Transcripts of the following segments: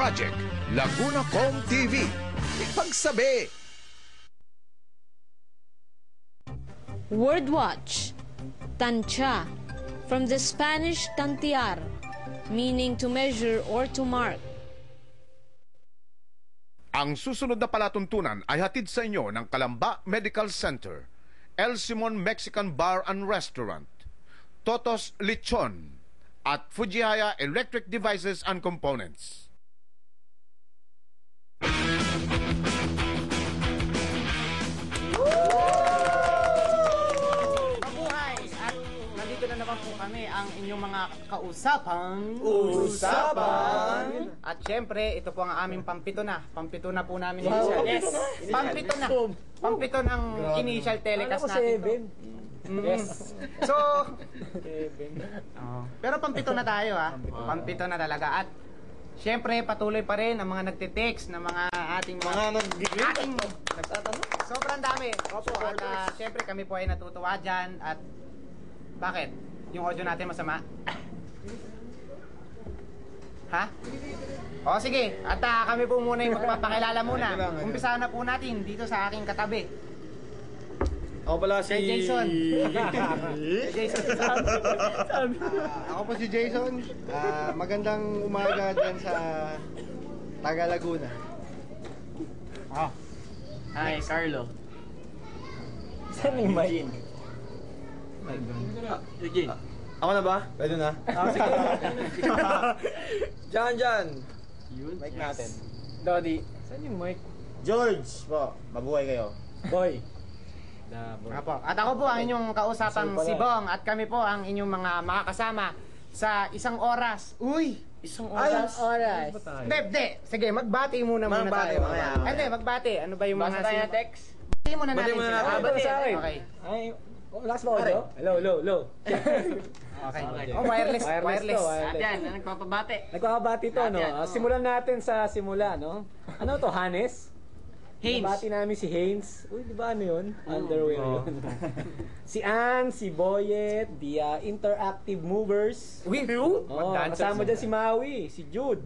Project Laguna.com TV. Ipagsabi! Word watch, tancha, from the Spanish tantear, meaning to measure or to mark. Ang susunod na palatuntunan ay hatid sa inyo ng Calamba Medical Center, El Simon Mexican Bar and Restaurant, Totos Lechon, at Fujihaya Electric Devices and Components. Mabuhay! At nandito na naman po kami ang inyong mga kausapang Usapan! At syempre, ito po ang aming pampito na. Pampito na po namin initial. Yes! Pampito na. Pampito ng initial telecast natin to. Yes. So, pero pampito na tayo ha. Pampito na talaga. At syempre, patuloy pa rin ang mga nagtitext ng mga ating nagtatanong. Sobrang dami. Opo. At syempre, kami po ay natutuwa dyan. At bakit? Yung audio natin masama? Ha? O sige, at kami po muna yung magpapakilala muna. Umpisahan na po natin dito sa aking katabi. Ako pala si... Kay Jason. Ako po si Jason. Magandang umaga dyan sa Taga Laguna. Hi, Carlo. Saan yung mic? Ako na ba? Pwede na? Sige. Diyan. Mic natin. Dodi. Saan yung mic? George po. Mabuhay kayo. Boy. Apo. At ako po ang inyong kausapang si Bong at kami po ang inyong mga makakasama sa isang oras. Uy! Isang oras? Hindi. Sige, magbati muna tayo. Hindi, magbati. Ano ba yung mga... Basta tayo na text? Bati muna natin sila. Bati sa akin. Okay. Ay, lakas ba audio? Hello. Okay. Oh, wireless. At yan, nagpapabate. Nagpapabati to, no? Simulan natin sa simula, no? Ano to, Hannes? Haynes. Nabati namin si Haynes. Uy, di ba ano yun? Underwear yun. Si Ann, si Boyet, the Interactive Movers. Uy, kasama dyan si Maui, si Jude,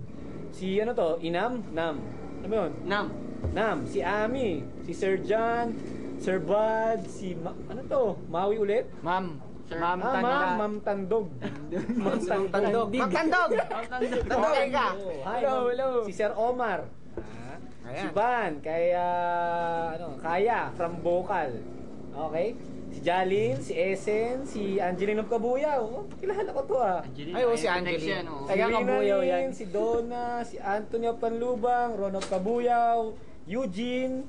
si ano to, Inam? Nam. Ano yun? Nam. Si Ami, si Sir John, Sir Bud, si ano to? Maui ulit? Ma'am. Sir. Ma'am Tandog. Magtandog. Okay ka. Hello. Si Sir Omar. Si Van, Kaya, from Vocal. Okay? Si Jalin, si Esen, si Angeline of Kabuyaw. Kilala ko to Ay, si Angeline. Si Kabuyaw yan. Si Donna, si Anthony of Panlubang, Ron of Kabuyaw, Eugene,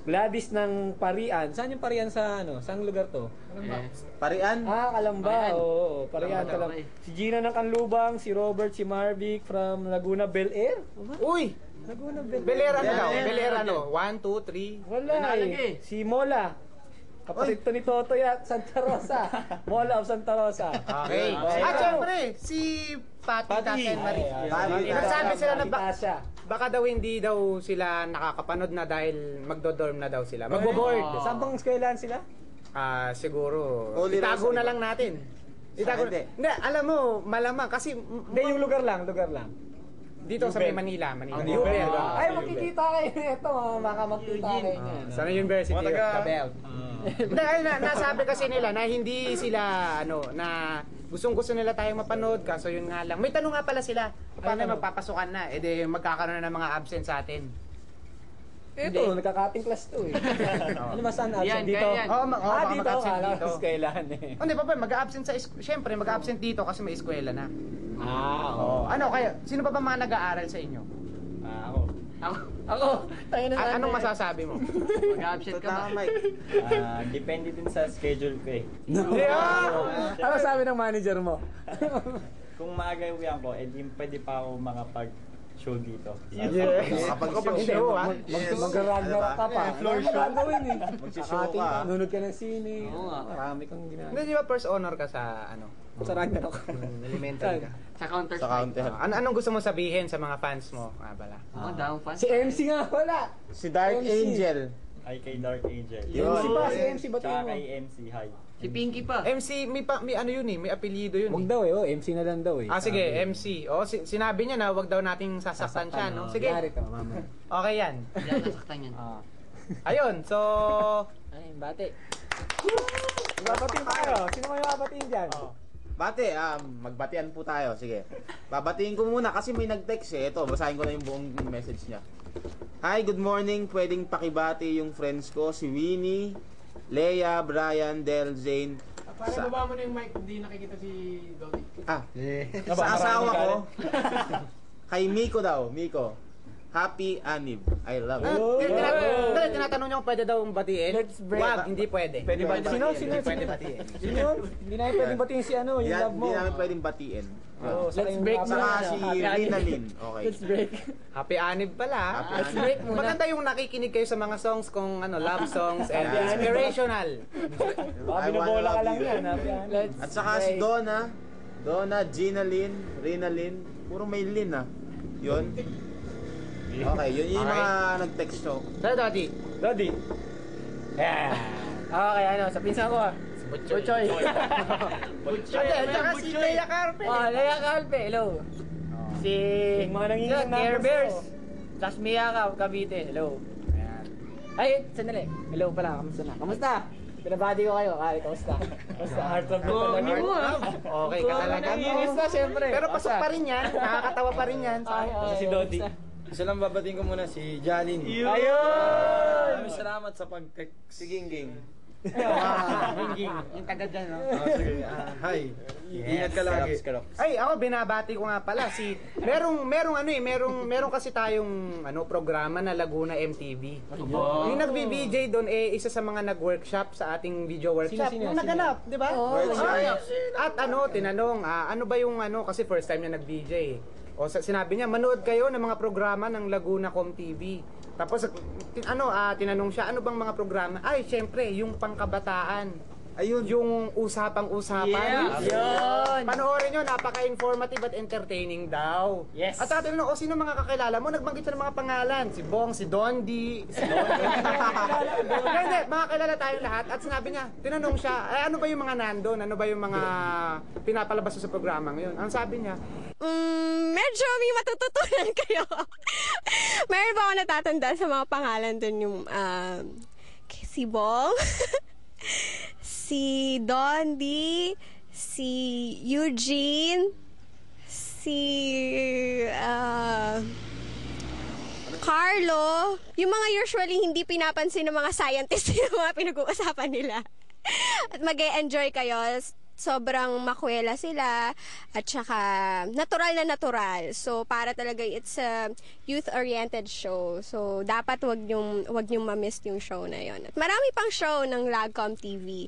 Gladys ng Parian. Saan yung Parian sa Saan lugar to? Parian? Calamba. Oo, Parian. Calamba. Si Gina ng Kanlubang, si Robert, si Marvic from Laguna Bel Air. Uy! Laguna Bel Belera na daw. Belera no. 1, 2, 3. Wala Si Mola. Kapatid to ni Totoy at Santa Rosa. Mola of Santa Rosa. Okay. At syempre, si Pati Taken Marie. Nagsabi sila na baka daw hindi daw sila nakakapanood na dahil magdo-dorm na daw sila. Magbo-board. Saan bang eskwelahan sila? Siguro. Itago na lang natin. Hindi, alam mo, malamang kasi... Hindi, yung lugar lang. Dito sa may Manila. Ay, makikita kayo nito. Baka makikita kayo niyan. Sa University of Cabell. Dahil nasabi kasi nila na hindi sila na gustong-gusto nila tayong mapanood kaso yun nga lang. May tanong nga pala sila. Paano magpapasukan na? Di magkakaroon na ng mga absent sa atin. Ito, nagka-cutting class to Ano ba saan absent dito? Dito. Mag-absent dito. Eskwelahan Hindi pa mag-absent Siyempre, mag-absent dito kasi may eskwela na. Oo. Ano kaya? Sino pa ba mga nag-aaral sa inyo? Ako. Anong masasabi mo? Mag-absent ka ba? Depende din sa schedule ko Ano sabi ng manager mo? Kung maaga yung uwian ko, di pwede pa ako makapag-show dito. Makapag-show Mag-Ragnarok ka pa. Floor show. Magsishow ka. Nunod ka ng sine. Marami kang ginagawa. Hindi ba first honor ka sa Sa Ragnarok. Elementary ka? Sa Counter-Strike. Anong gusto mo sabihin sa mga fans mo? Bala. Down fan. Si MC nga wala. Si Dark Angel. Ay, kay Dark Angel. MC ba? Si MC ba Tsaka tayo mo? kay MC High. Si Pinky pa. MC, may ano yun eh, may apelyido yun Wag eh. daw MC na lang daw eh. Sige, MC. Sinabi niya na wag daw nating sasaktan siya, no? Sige. Yari to, mama. Okay yan. Hindi ako nasaktan yan. Ayun, so... Ay, bate. Babatiin tayo. Sino may babatiin dyan? Bate, magbatian po tayo. Sige. Babatiin ko muna kasi may nag-text eh. Ito, basahin ko na yung buong message niya. Hi, good morning. Pwedeng pakibati yung friends ko, si Winnie, Leia, Brian, Del, Zane. Para baba mo na yung mic, hindi nakikita si Dodi. Sa asawa ko. Kay Miko daw, Miko. Happy Anib. I love you. Tinatanong niya kung pwede daw batiin. Let's break. Wag, hindi pwede. Pwede ba? Sino? Hindi pwede batiin. Sino? Hindi na pwedeng batiin si yung love mo. Hindi namin pwedeng batiin. Let's break Saka muna. si Rinalyn. Okay. Let's break. Happy Anib pala. Let's break muna. Maganda yung nakikinig kayo sa mga songs kung love songs and inspirational. Baka binobola ka lang yan. Let's At saka si Donna, Gina Lynn, Rinalyn. Puro may Lynn Yun. Okay, yun yung mga nag-text ko. Sa'yo, Dodi. Daddy. Yeah. Okay, sa pinsan ko Butchoy. Butchoy. At saka si Leia Carpe. Leia Calpe, hello. Si... Yung mga nanginginig na Care numbers Bears. ko. Tapos Mia Cavite, hello. Ay, sandali. Hello pala, kamusta na? Kamusta? Pinabati ko kayo. Kamusta? Kamusta? Heart of love Hindi mo Okay ka talaga. Nanginis na, syempre. Pero pasok pa rin yan. Nakakatawa pa rin yan. Si Dodi. Isa lang babating ko muna si Jalin. Ayun! Maraming salamat sa pag-text. Si Gingging. Yung taga dyan, no? Sige. Hi. Ingat ka lagi. Ay, ako binabati ko nga pala si merong kasi tayong programa na Laguna MTV. Yung nagbi-VJ doon isa sa mga nag-workshop sa ating video workshop. Sino? Yung naganap, 'di ba? Workshop. At tinanong, ano ba yung kasi first time niya nag-VJ. O sinabi niya, manood kayo ng mga programa ng Laguna Com TV. Tapos tinanong siya, ano bang mga programa? Ay, syempre, yung pangkabataan. Ayun, yung usapang-usapan. Yun. Panoorin nyo, napaka-informative at entertaining daw. Yes. At sabi nyo, sino mga kakilala mo? Nagbanggit siya ng mga pangalan. Si Bong, si Dondi, si Dondi. Hindi, mga kilala tayong lahat. At sinabi niya, tinanong siya, ano ba yung mga nandun? Ano ba yung mga pinapalabas sa programa ngayon? Ang sabi niya, medyo may matututunan kayo. Meron ba ako natatanda sa mga pangalan dun yung si Bong, si Dondi, si Eugene, si Carlo, yung mga usually hindi pinapansin ng mga scientists yung mga pinag-uusapan nila. At mag-e-enjoy kayo. Sobrang makwela sila at saka natural na natural. So para talaga it's a youth-oriented show. So dapat wag niyong ma-miss yung show na yon. At marami pang show ng Lagcom TV.